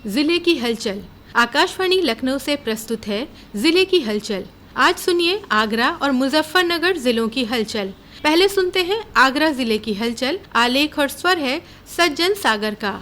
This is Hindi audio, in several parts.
जिले की हलचल। आकाशवाणी लखनऊ से प्रस्तुत है जिले की हलचल। आज सुनिए आगरा और मुजफ्फरनगर जिलों की हलचल। पहले सुनते हैं आगरा जिले की हलचल। आलेख और स्वर है सज्जन सागर का।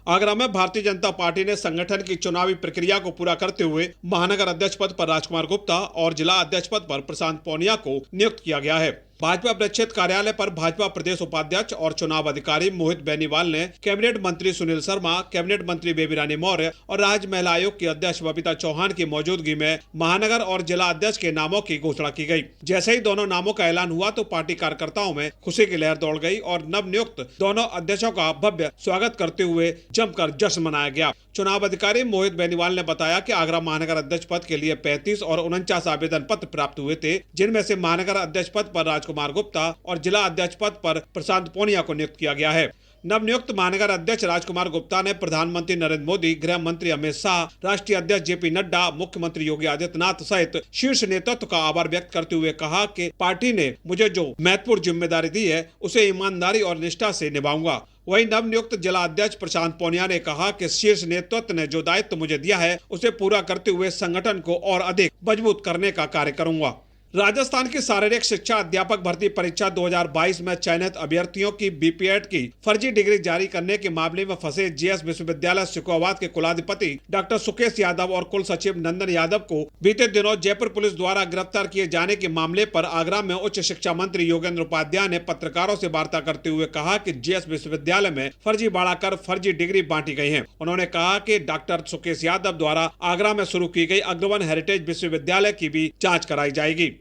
आगरा में भारतीय जनता पार्टी ने संगठन की चुनावी प्रक्रिया को पूरा करते हुए महानगर अध्यक्ष पद पर राजकुमार गुप्ता और जिला अध्यक्ष पद पर प्रशांत पौनिया को नियुक्त किया गया है। भाजपा प्रक्षेत्र कार्यालय पर भाजपा प्रदेश उपाध्यक्ष और चुनाव अधिकारी मोहित बेनीवाल ने कैबिनेट मंत्री सुनील शर्मा, कैबिनेट मंत्री बेबी रानी मौर्य और राज्य महिला आयोग की अध्यक्ष बबीता चौहान की मौजूदगी में महानगर और जिला अध्यक्ष के नामों की घोषणा की गई। जैसे ही दोनों नामों का ऐलान हुआ तो पार्टी कार्यकर्ताओं में खुशी की लहर दौड़ गई और नव नियुक्त दोनों अध्यक्षों का भव्य स्वागत करते हुए जमकर जश्न मनाया गया। चुनाव अधिकारी मोहित बेनीवाल ने बताया कि आगरा महानगर अध्यक्ष पद के लिए 35 और 49 आवेदन पत्र प्राप्त हुए थे, जिनमें से महानगर अध्यक्ष पद पर राजकुमार गुप्ता और जिला अध्यक्ष पद पर प्रशांत पौनिया को नियुक्त किया गया है। नवनियुक्त महानगर अध्यक्ष राजकुमार गुप्ता ने प्रधानमंत्री नरेंद्र मोदी, गृह मंत्री अमित शाह, राष्ट्रीय अध्यक्ष जेपी नड्डा, मुख्यमंत्री योगी आदित्यनाथ सहित शीर्ष नेतृत्व का आभार व्यक्त करते हुए कहा कि पार्टी ने मुझे जो महत्वपूर्ण जिम्मेदारी दी है उसे ईमानदारी और निष्ठा से निभाऊंगा। वहीं नवनियुक्त जिला अध्यक्ष प्रशांत पौनिया ने कहा कि शीर्ष नेतृत्व ने जो दायित्व मुझे दिया है उसे पूरा करते हुए संगठन को और अधिक मजबूत करने का कार्य करूंगा। राजस्थान की शारीरिक शिक्षा अध्यापक भर्ती परीक्षा 2022 में चयनित अभ्यर्थियों की बीपीएड की फर्जी डिग्री जारी करने के मामले में फंसे जीएस विश्वविद्यालय सिकोवात के कुलाधिपति डॉक्टर सुकेश यादव और कुल सचिव नंदन यादव को बीते दिनों जयपुर पुलिस द्वारा गिरफ्तार किए जाने के मामले पर आगरा में उच्च शिक्षा मंत्री योगेंद्र उपाध्याय ने पत्रकारों से वार्ता करते हुए कहा कि जीएस विश्वविद्यालय में फर्जी बढ़ाकर फर्जी डिग्री बांटी गई है। उन्होंने कहा कि डॉक्टर सुकेश यादव द्वारा आगरा में शुरू की गई अग्रवन हेरिटेज विश्वविद्यालय की भी जाँच कराई जाएगी।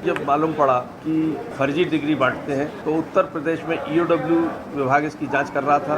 जब मालूम पड़ा कि फर्जी डिग्री बांटते हैं तो उत्तर प्रदेश में ईओडब्ल्यू विभाग इसकी जांच कर रहा था,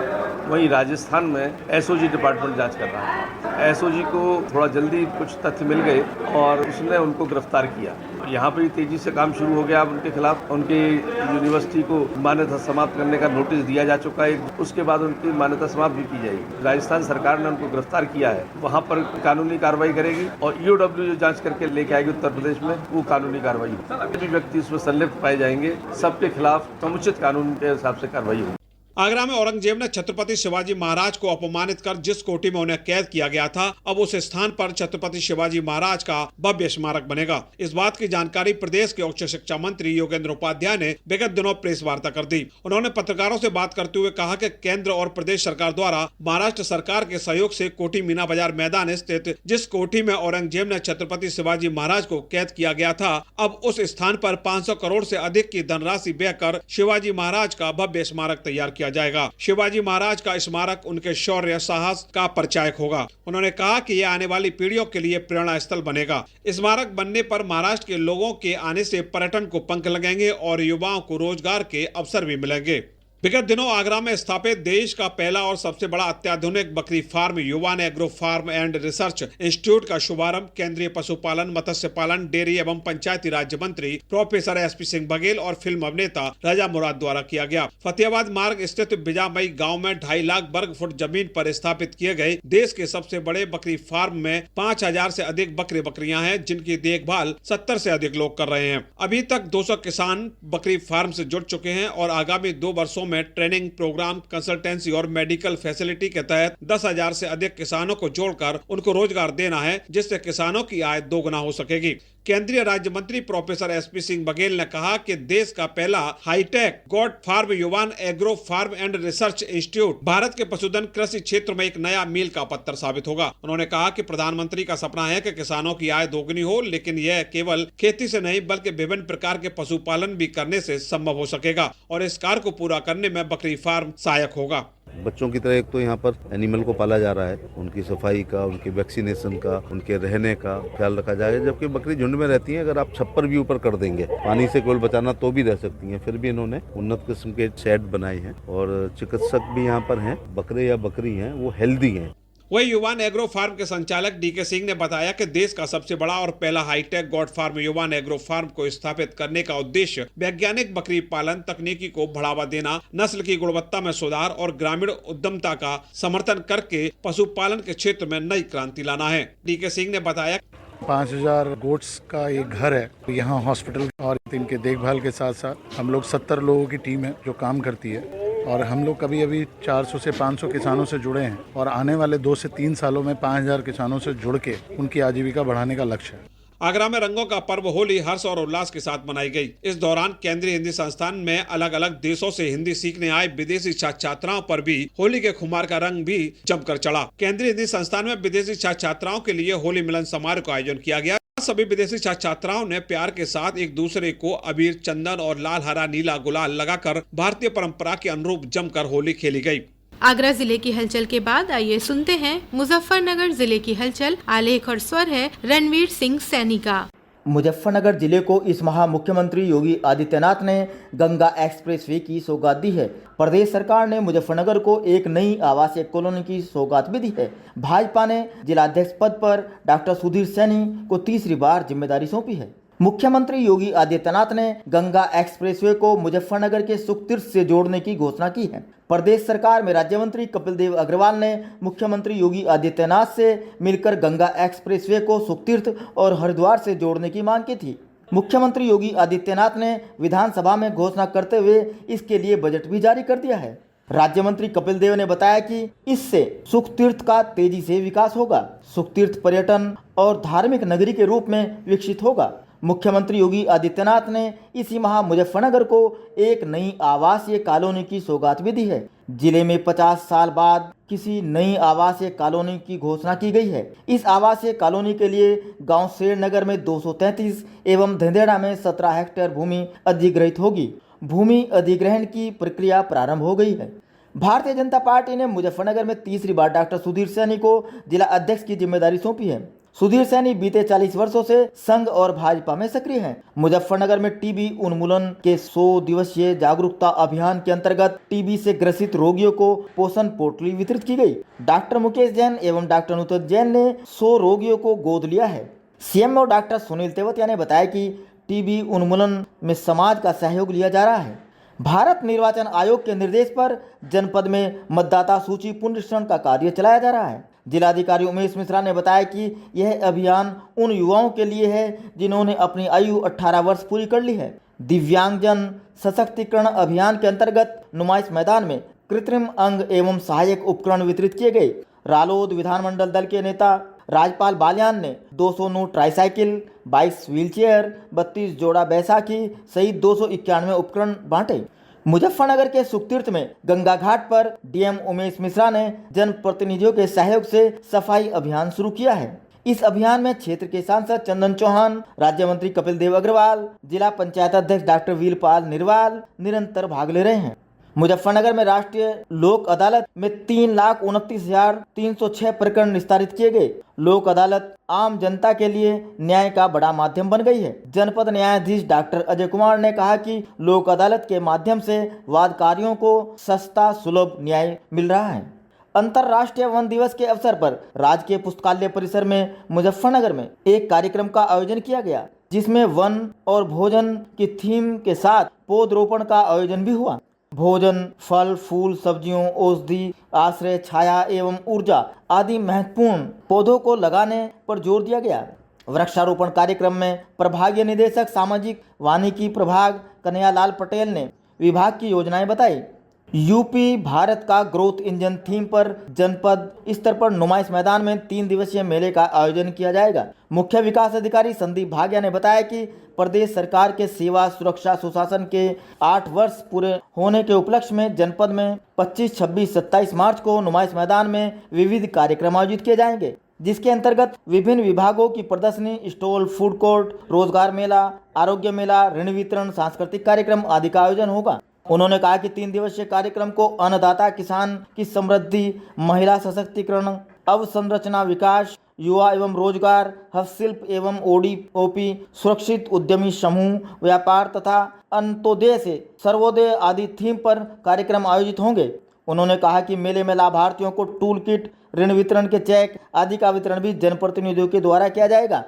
वहीं राजस्थान में एसओजी डिपार्टमेंट जांच कर रहा था। एसओजी को थोड़ा जल्दी कुछ तथ्य मिल गए और उसने उनको गिरफ्तार किया। यहाँ पर तेजी से काम शुरू हो गया। अब उनके खिलाफ उनकी यूनिवर्सिटी को मान्यता समाप्त करने का नोटिस दिया जा चुका है। उसके बाद उनकी मान्यता समाप्त भी की जाएगी। राजस्थान सरकार ने उनको गिरफ्तार किया है, वहाँ पर कानूनी कार्रवाई करेगी और ईओडब्ल्यू जो जाँच करके लेके आएगी उत्तर प्रदेश में, वो कानूनी कार्रवाई होगी। भी व्यक्ति उसमें संलिप्त पाए जाएंगे, सबके खिलाफ समुचित कानून के हिसाब से कार्रवाई होगी। आगरा में औरंगजेब ने छत्रपति शिवाजी महाराज को अपमानित कर जिस कोठी में उन्हें कैद किया गया था, अब उस स्थान पर छत्रपति शिवाजी महाराज का भव्य स्मारक बनेगा। इस बात की जानकारी प्रदेश के उच्च शिक्षा मंत्री योगेंद्र उपाध्याय ने विगत दिनों प्रेस वार्ता कर दी। उन्होंने पत्रकारों से बात करते हुए कहा कि केंद्र और प्रदेश सरकार द्वारा महाराष्ट्र सरकार के सहयोग से कोठी मीना बाजार मैदान स्थित जिस कोठी में औरंगजेब ने छत्रपति शिवाजी महाराज को कैद किया गया था, अब उस स्थान पर 500 करोड़ से अधिक की धनराशि व्यय कर शिवाजी महाराज का भव्य स्मारक तैयार किया जाएगा। शिवाजी महाराज का स्मारक उनके शौर्य साहस का परिचायक होगा। उन्होंने कहा कि यह आने वाली पीढ़ियों के लिए प्रेरणा स्थल बनेगा। स्मारक बनने पर महाराष्ट्र के लोगों के आने से पर्यटन को पंख लगेंगे और युवाओं को रोजगार के अवसर भी मिलेंगे। विगत दिनों आगरा में स्थापित देश का पहला और सबसे बड़ा अत्याधुनिक बकरी farm Yuvan agro farm and research institute का शुभारंभ केंद्रीय पशुपालन, मत्स्य पालन, डेयरी एवं पंचायती राज्य मंत्री प्रोफेसर एसपी सिंह बघेल और फिल्म अभिनेता राजा मुराद द्वारा किया गया। फतेहाबाद मार्ग स्थित बिजामई गाँव में 2.5 लाख वर्ग फुट जमीन पर स्थापित किए गए देश के सबसे बड़े बकरी फार्म में 5000 से अधिक बकरे बकरियां हैं, जिनकी देखभाल 70 से अधिक लोग कर रहे हैं। अभी तक 200 किसान बकरी फार्म से जुड़ चुके हैं और आगामी 2 वर्षों में ट्रेनिंग प्रोग्राम, कंसल्टेंसी और मेडिकल फैसिलिटी के तहत 10,000 से अधिक किसानों को जोड़कर उनको रोजगार देना है, जिससे किसानों की आय दोगुना हो सकेगी। केंद्रीय राज्य मंत्री प्रोफेसर एसपी सिंह बघेल ने कहा कि देश का पहला hi-tech goat farm Yuvan agro farm and research institute Bharat के पशुधन कृषि क्षेत्र में एक नया मील का पत्थर साबित होगा। उन्होंने कहा कि प्रधानमंत्री का सपना है कि किसानों की आय दोगुनी हो, लेकिन यह केवल खेती से नहीं बल्कि विभिन्न प्रकार के पशुपालन भी करने से संभव हो सकेगा और इस कार्य को पूरा करने में बकरी फार्म सहायक होगा। बच्चों की तरह एक तो यहाँ पर एनिमल को पाला जा रहा है, उनकी सफाई का, उनके वैक्सीनेशन का, उनके रहने का ख्याल रखा जाएगा। जबकि बकरी झुंड में रहती हैं, अगर आप छप्पर भी ऊपर कर देंगे, पानी से केवल बचाना तो भी रह सकती हैं। फिर भी इन्होंने उन्नत किस्म के शेड बनाए हैं और चिकित्सक भी यहाँ पर हैं। बकरे या बकरी हैं वो हेल्दी हैं। वही युवान एग्रो फार्म के संचालक डीके सिंह ने बताया कि देश का सबसे बड़ा और पहला hi-tech goat farm Yuvan agro farm को स्थापित करने का उद्देश्य वैज्ञानिक बकरी पालन तकनीकी को बढ़ावा देना, नस्ल की गुणवत्ता में सुधार और ग्रामीण उद्यमता का समर्थन करके पशुपालन के क्षेत्र में नई क्रांति लाना है। डीके सिंह ने बताया 5000 गोट्स का एक घर है यहाँ हॉस्पिटल, और इनके देखभाल के साथ साथ हम लोग 70 लोगों की टीम है जो काम करती है, और हम लोग कभी अभी 400 से 500 किसानों से जुड़े हैं और आने वाले 2 से 3 सालों में 5000 किसानों से जुड़ के उनकी आजीविका बढ़ाने का लक्ष्य है। आगरा में रंगों का पर्व होली हर्ष और उल्लास के साथ मनाई गई। इस दौरान केंद्रीय हिंदी संस्थान में अलग अलग देशों से हिंदी सीखने आए विदेशी छात्राओं पर भी होली के खुमार का रंग भी जमकर चढ़ा। केंद्रीय हिंदी संस्थान में विदेशी छात्राओं के लिए होली मिलन समारोह का आयोजन किया गया। सभी विदेशी छात्राओं ने प्यार के साथ एक दूसरे को अबीर, चंदन और लाल, हरा, नीला गुलाल लगाकर भारतीय परंपरा के अनुरूप जमकर होली खेली गई। आगरा जिले की हलचल के बाद आइए सुनते हैं मुजफ्फरनगर जिले की हलचल। आलेख और स्वर है रणवीर सिंह सैनी का। मुजफ्फरनगर जिले को इस माह मुख्यमंत्री योगी आदित्यनाथ ने गंगा एक्सप्रेसवे की सौगात दी है। प्रदेश सरकार ने मुजफ्फरनगर को एक नई आवासीय कॉलोनी की सौगात भी दी है। भाजपा ने जिलाध्यक्ष पद पर डॉक्टर सुधीर सैनी को तीसरी बार जिम्मेदारी सौंपी है। मुख्यमंत्री योगी आदित्यनाथ ने गंगा एक्सप्रेसवे को मुजफ्फरनगर के सुखतीर्थ से जोड़ने की घोषणा की है। प्रदेश सरकार में राज्य मंत्री कपिल देव अग्रवाल ने मुख्यमंत्री योगी आदित्यनाथ से मिलकर गंगा एक्सप्रेसवे को सुखतीर्थ और हरिद्वार से जोड़ने की मांग की थी। मुख्यमंत्री योगी आदित्यनाथ ने विधानसभा में घोषणा करते हुए इसके लिए बजट भी जारी कर दिया है। राज्य मंत्री कपिल देव ने बताया कि इससे सुखतीर्थ का तेजी से विकास होगा। सुखतीर्थ पर्यटन और धार्मिक नगरी के रूप में विकसित होगा। मुख्यमंत्री योगी आदित्यनाथ ने इसी माह मुजफ्फरनगर को एक नई आवासीय कॉलोनी की सौगात भी दी है। जिले में 50 साल बाद किसी नई आवासीय कॉलोनी की घोषणा की गई है। इस आवासीय कॉलोनी के लिए गांव शेरनगर में 233 एवं धंधेड़ा में 17 हेक्टेयर भूमि अधिग्रहित होगी। भूमि अधिग्रहण की प्रक्रिया प्रारंभ हो गई है। भारतीय जनता पार्टी ने मुजफ्फरनगर में तीसरी बार डॉक्टर सुधीर सैनी को जिला अध्यक्ष की जिम्मेदारी सौंपी है। सुधीर सैनी बीते 40 वर्षों से संघ और भाजपा में सक्रिय हैं। मुजफ्फरनगर में टीबी उन्मूलन के 100 दिवसीय जागरूकता अभियान के अंतर्गत टीबी से ग्रसित रोगियों को पोषण पोटली वितरित की गई। डॉक्टर मुकेश जैन एवं डॉक्टर नुतत जैन ने 100 रोगियों को गोद लिया है। सीएमओ डॉक्टर सुनील तेवतिया ने बताया कि टीबी उन्मूलन में समाज का सहयोग लिया जा रहा है। भारत निर्वाचन आयोग के निर्देश पर जनपद में मतदाता सूची पुनरीक्षण का कार्य चलाया जा रहा है। जिलाधिकारी उमेश मिश्रा ने बताया कि यह अभियान उन युवाओं के लिए है जिन्होंने अपनी आयु 18 वर्ष पूरी कर ली है। दिव्यांगजन सशक्तिकरण अभियान के अंतर्गत नुमाइश मैदान में कृत्रिम अंग एवं सहायक उपकरण वितरित किए गए। रालोद विधानमंडल दल के नेता राजपाल बालियान ने 209 ट्राईसाइकिल, 22 व्हीलचेयर, 32 जोड़ा बैसाखी सहित 291 उपकरण बांटे। मुजफ्फरनगर के सुखतीर्थ में गंगा घाट पर डीएम उमेश मिश्रा ने जनप्रतिनिधियों के सहयोग से सफाई अभियान शुरू किया है। इस अभियान में क्षेत्र के सांसद चंदन चौहान, राज्य मंत्री कपिल देव अग्रवाल, जिला पंचायत अध्यक्ष डॉक्टर वीरपाल निरवाल निरंतर भाग ले रहे हैं। मुजफ्फरनगर में राष्ट्रीय लोक अदालत में 3,29,306 प्रकरण निस्तारित किए गए। लोक अदालत आम जनता के लिए न्याय का बड़ा माध्यम बन गई है। जनपद न्यायाधीश डॉक्टर अजय कुमार ने कहा कि लोक अदालत के माध्यम से वादकारियों को सस्ता सुलभ न्याय मिल रहा है। अंतर्राष्ट्रीय वन दिवस के अवसर पर राजकीय पुस्तकालय परिसर में मुजफ्फरनगर में एक कार्यक्रम का आयोजन किया गया, जिसमें वन और भोजन की थीम के साथ पौधरोपण का आयोजन भी हुआ। भोजन, फल, फूल, सब्जियों, औषधि, आश्रय, छाया एवं ऊर्जा आदि महत्वपूर्ण पौधों को लगाने पर जोर दिया गया। वृक्षारोपण कार्यक्रम में प्रभागीय निदेशक सामाजिक वानिकी प्रभाग कन्हैयालाल पटेल ने विभाग की योजनाएं बताई। यूपी भारत का ग्रोथ इंजन थीम पर जनपद स्तर पर नुमाइश मैदान में 3 दिवसीय मेले का आयोजन किया जाएगा। मुख्य विकास अधिकारी संदीप भाग्या ने बताया कि प्रदेश सरकार के सेवा सुरक्षा सुशासन के 8 वर्ष पूरे होने के उपलक्ष्य में जनपद में 25, 26, 27 मार्च को नुमाइश मैदान में विविध कार्यक्रम आयोजित किए जाएंगे, जिसके अंतर्गत विभिन्न विभागों की प्रदर्शनी, स्टॉल, फूड कोर्ट, रोजगार मेला, आरोग्य मेला, ऋण वितरण, सांस्कृतिक कार्यक्रम आदि का आयोजन होगा। उन्होंने कहा कि 3 दिवसीय कार्यक्रम को अन्नदाता किसान की समृद्धि, महिला सशक्तिकरण, अवसंरचना विकास, युवा एवं रोजगार, हस्तशिल्प एवं ओडीओपी, सुरक्षित उद्यमी समूह, व्यापार तथा अंत्योदय से सर्वोदय आदि थीम पर कार्यक्रम आयोजित होंगे। उन्होंने कहा कि मेले में लाभार्थियों को टूल किट, ऋण वितरण के चेक आदि का वितरण भी जनप्रतिनिधियों के द्वारा किया जाएगा।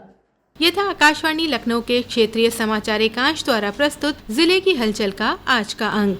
ये था आकाशवाणी लखनऊ के क्षेत्रीय समाचार एकांश द्वारा प्रस्तुत जिले की हलचल का आज का अंक।